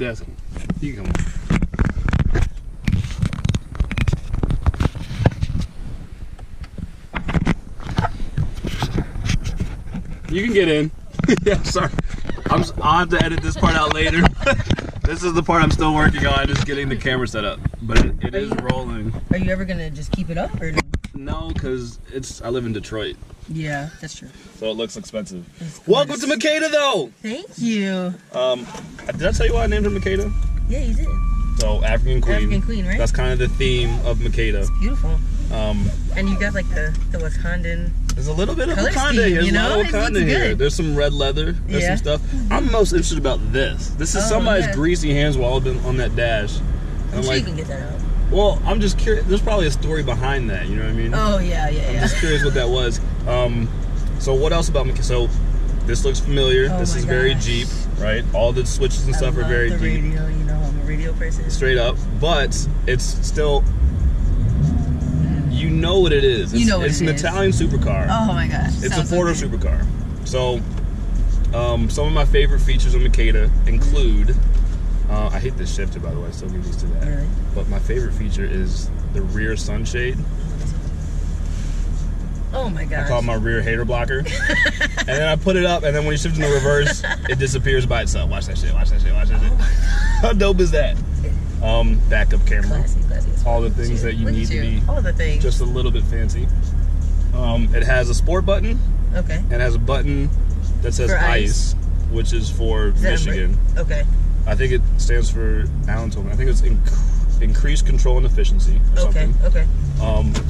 desk. You can come on. You can get in. Yeah, sorry. I'll have to edit this part out later. This is the part I'm still working on, just getting the camera set up. But it is rolling. Are you ever gonna just keep it up or no? No, because I live in Detroit. Yeah, that's true. So it looks expensive. Welcome to Makeda, though. Thank you. Did I tell you why I named her Makeda? Yeah, you did. So African Queen. African Queen, right? That's kind of the theme of Makeda. It's beautiful. And you got like the Wakandan. There's a little bit of color Wakanda scheme, here. There's you know? a lot of Wakanda here. Good. There's some red leather. There's some stuff. I'm most interested about this. This is somebody's greasy hands while I've been on that dash. And I'm sure you can get that out. Well, I'm just curious. There's probably a story behind that. You know what I mean? Oh yeah. I'm just curious what that was. So what else about Makeda? So this looks familiar. This is very Jeep, right? All the switches and stuff are very Jeep. Radio, you know, I'm a radio person. Straight up, but it's still. You know what it is. It's an Italian supercar. Oh my gosh. It's a four-door supercar. So, some of my favorite features of Makeda include, I hate this shifter, by the way, I still get used to that. Really? But my favorite feature is the rear sunshade. Oh my gosh. I call it my rear hater blocker. And then I put it up, and then when you shift in the reverse, it disappears by itself. Watch that shit, watch that shit, watch that shit. How dope is that? Backup camera. Classy. All the things that you need to be all the things. Just a little bit fancy. It has a sport button. Okay. And it has a button that says ice, which is for Michigan. Okay. I think it stands for, Alan told me, I think it's increased control and efficiency or something. Okay.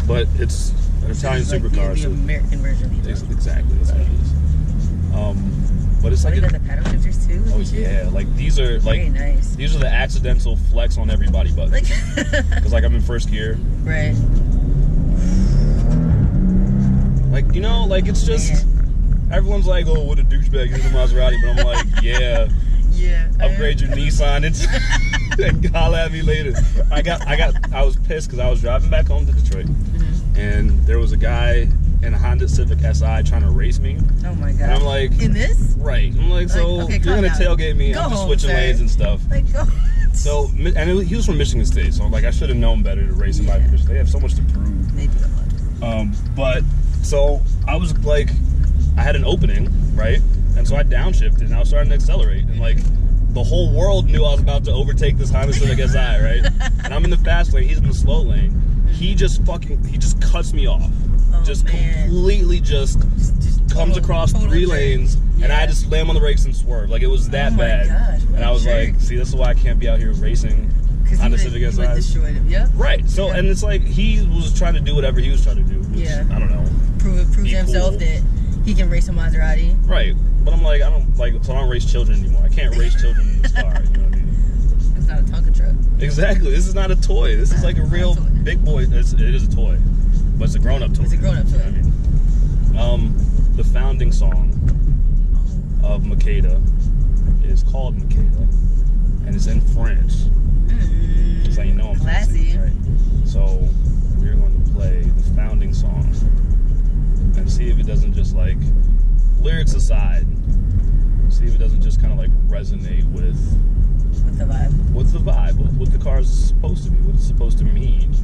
But it's an Italian supercar. The American version of exactly, that's what it is. But it's like the paddle shifters too. Oh yeah, like these are like very nice. These are the accidental flex on everybody buttons. Because like I'm in first gear. Right. Like, you know, like it's just everyone's like, oh, what a douchebag, he's in a Maserati, but I'm like, yeah. Yeah. Upgrade your Nissan and holla at me later. I was pissed because I was driving back home to Detroit, and there was a guy in a Honda Civic SI trying to race me. Oh my god. And I'm like, in this? Right. I'm like, so okay, you're gonna tailgate me? I'm just switching lanes and stuff. Like, go. So, and he was from Michigan State, so like I should have known better to race somebody from Michigan. They have so much to prove. They do a lot. But so I was like, I had an opening, right? And so I downshifted and I was starting to accelerate, and like the whole world knew I was about to overtake this Honda Civic SI, right? And I'm in the fast lane, he's in the slow lane. He just cuts me off. Completely just comes across three lanes, and I had to slam on the brakes and swerve. Like, it was that bad. Gosh, and I was like, see, this is why I can't be out here racing Honda Civic SI. Destroyed him. Yep. Right. So, and it's like, he was trying to do whatever he was trying to do. Which, I don't know. Prove to himself that he can race a Maserati. Right. But I'm like, so I don't race children anymore. I can't race children in this car. You know what I mean? It's not a Tonka truck. Exactly. This is not a toy. This is like a real big boy. It is a toy. But it's a grown-up toy. It's a grown-up toy. You know what I mean? The founding song of Makeda is called Makeda, and it's in French. So you know I'm classy. Right? So we're going to play the founding song and see if it doesn't just like, lyrics aside, see if it doesn't just kind of like resonate with the vibe. What's the vibe? What the car is supposed to be? What it's supposed to mean?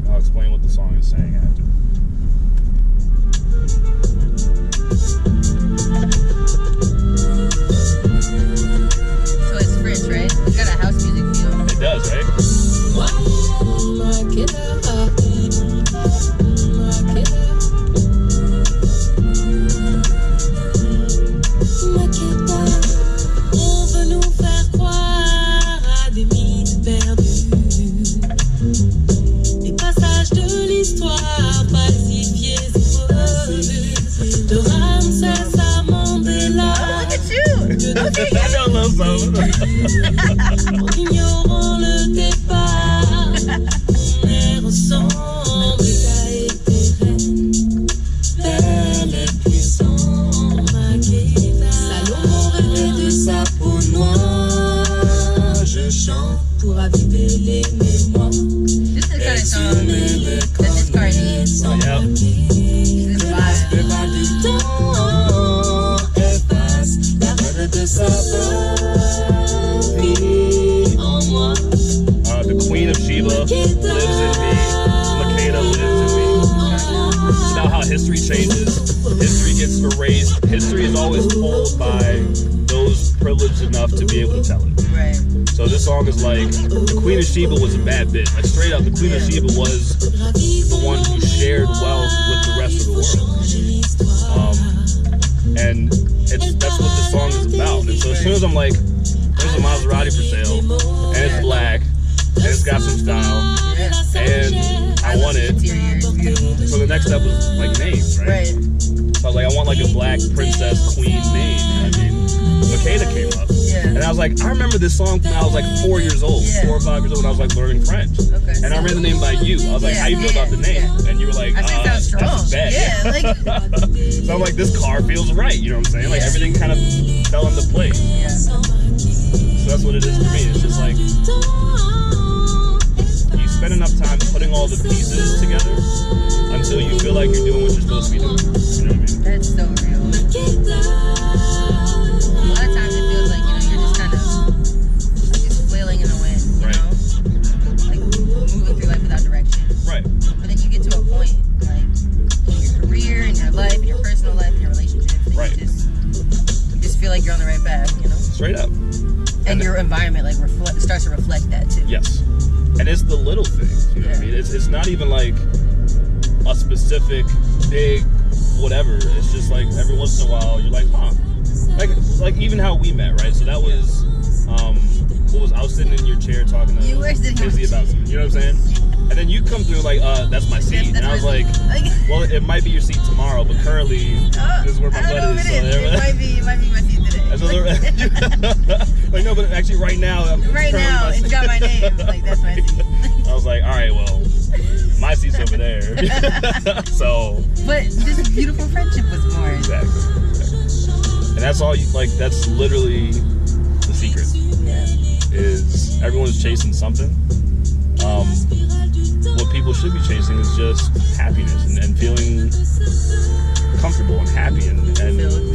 I'll explain what the song is saying after. So it's French, right? It's got a house music feel. It does, right? De l'histoire. history changes, history gets erased. History is always told by those privileged enough to be able to tell it. Right. So this song is like, the Queen of Sheba was a bad bitch. Like straight up, the Queen of Sheba was the one who shared wealth with the rest of the world. And that's what this song is about. And so as soon as I'm like, there's a Maserati for sale, and it's black, and it's got some style, and I want it. So the next step was like names, right? So I was like, I want like a black princess queen name. I mean, Makeda came up. And I was like, I remember this song from when I was like 4 years old, 4 or 5 years old when I was like learning French. And I ran the name by you. I was like, how you feel about the name? And you were like, that's bad. So I'm like, this car feels right. You know what I'm saying? Like everything kind of fell into place. So that's what it is to me. It's just like, you spend enough time putting all the pieces together until you feel like you're doing what you're supposed to be doing. You know what I mean? That's so real. A lot of times it feels like, you're just kind of just flailing in the wind, you know? Like moving through life without direction. Right. But then you get to a point, like in your career, in your life, in your personal life, in your relationships, that you just feel like you're on the right path, you know? Straight up. And your environment like starts to reflect that too. Yes. And it's the little things, you know what I mean? It's not even like a specific big whatever. It's just like every once in a while you're like, huh. Like even how we met, right? So that was I was sitting in your chair talking to Izzy about something, you know what I'm saying? And then you come through like, that's my seat. And I was like, well, it might be your seat tomorrow, but currently this is where my butt is. It might be my seat today. Like no, but actually right now it's got my name. Like that's my seat. I was like, all right, well, my seat's over there. So. But this beautiful friendship was born. Exactly. And that's all you like. That's literally the secret. Is everyone's chasing something. What people should be chasing is just happiness and feeling comfortable and happy and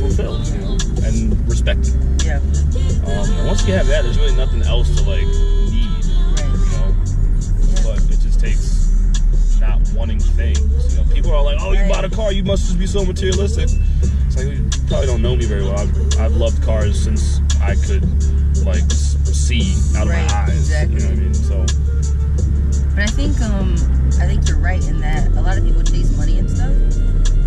fulfilled, you know, and respected. And once you have that, there's really nothing else to like need, you know. But it just takes not wanting things. You know, people are like, "Oh, you bought a car, you must just be so materialistic." It's like, you probably don't know me very well. I've loved cars since I could like see out of my eyes. You know what I mean? So. But I think you're right in that a lot of people chase money and stuff,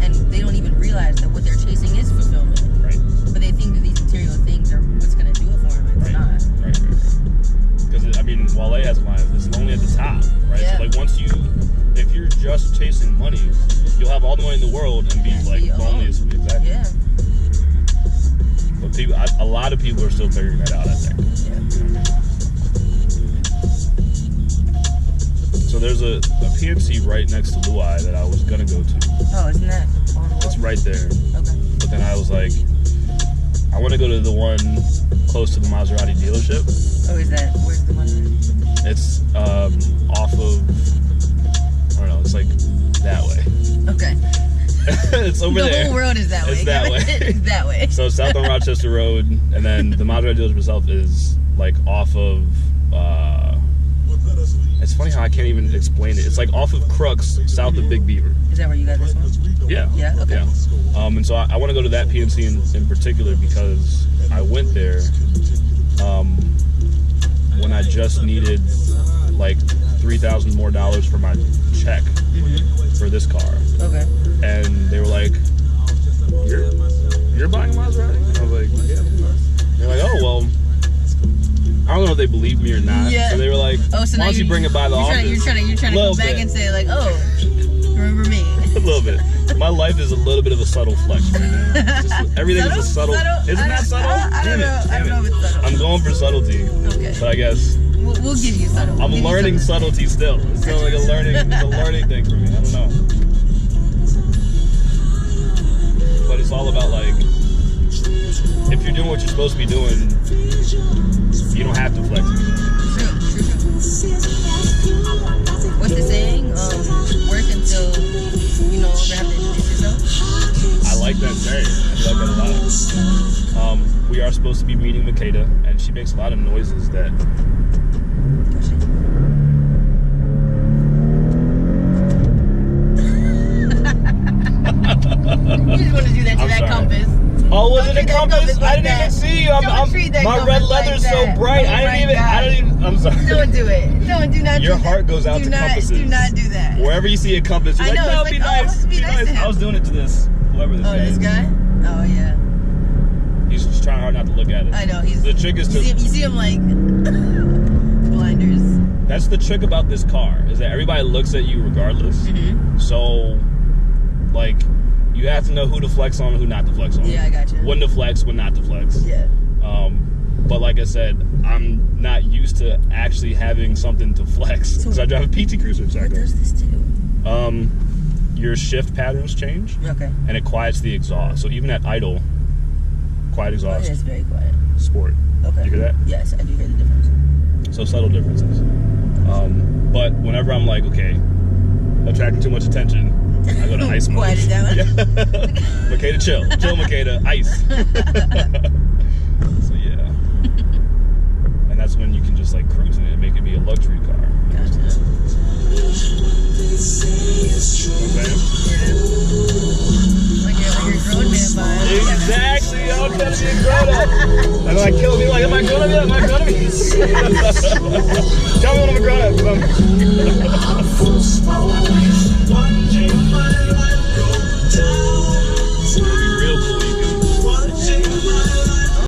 and they don't even realize that what they're chasing is fulfillment. Right. But they think that these material things are what's going to do it for them. It's not. Right. Because I mean, Wale has a line, it's lonely at the top, right? So like if you're just chasing money, you'll have all the money in the world and be like lonely. Exactly. Yeah. But a lot of people are still figuring that out, I think. So there's a PNC right next to Luai that I was gonna go to. Oh, isn't that on the wall? It's right there. Okay. But then I was like, I want to go to the one close to the Maserati dealership. Oh, where's the one? It's off of, I don't know, it's like that way. Okay. It's over there. The whole road is that way. It's that way. It's that way. So south on Rochester Road, and then the Maserati dealership itself is like off of, it's funny how I can't even explain it. It's like off of Crux, south of Big Beaver. Is that where you got this one? Yeah. Yeah, okay. Yeah. And so I want to go to that PNC in particular because I went there when I just needed like $3,000 more for my check for this car. Okay. And they were like, "You're buying a Maserati?" And I was like, "Yeah." They're like, "Oh well." I don't know if they believe me or not. Yeah. So they were like, "Oh, so why don't you bring it by the office?" You're trying to go back and say like, "Oh, remember me?" A little bit. My life is a little bit of a subtle flex right now. Everything is a subtle. Isn't that subtle? I don't know. I don't know if it's subtle. I'm going for subtlety. Okay. But I guess we'll give you subtle. I'm learning subtlety still. It's still like a learning thing for me. I don't know. But it's all about like, if you're doing what you're supposed to be doing, you don't have to flex. True. What's the saying? Work until you no longer have to introduce yourself. I like that saying. I like that a lot. We are supposed to be meeting Makeda, and she makes a lot of noises that. Oh, was Don't it a treat that compass? like I didn't that. even see you. Don't treat that My red compass like leather's that. so bright. Oh I my don't even. I'm sorry. Don't do it. Do not. Your do heart that. goes out do to not, compasses. Do not do that. Wherever you see a compass, you're I like, know, no, it's be like, oh, nice. let's be nice to him. I was doing it to this, whoever this Oh, guy this is. guy? Oh yeah. He's just trying hard not to look at it. I know. He's. The trick is to. You see him like blinders. That's the trick about this car is that everybody looks at you regardless. Mm-hmm. So, like, you have to know who to flex on and who not to flex on. Yeah, I got you. When to flex, when not to flex. Yeah. But like I said, I'm not used to actually having something to flex because I drive a PT Cruiser. What does this do? Your shift patterns change. Okay. And it quiets the exhaust. So even at idle, quiet exhaust. It's very quiet. Sport. Okay. You hear that? Yes, I do hear the difference. So subtle differences. But whenever I'm like, okay, attracting too much attention, I go to ice mode. Quiet it down. Yeah. Makeda, chill. Chill, Makeda. Ice. So yeah. And that's when you can just like cruise in it and make it be a luxury car. Gotcha. Okay? Like you're a grown man vibe. Exactly. I'm trying to be a grown up. And like kill me like, am I grown up yet? Am I grown up yet? Tell me when I'm a grown up.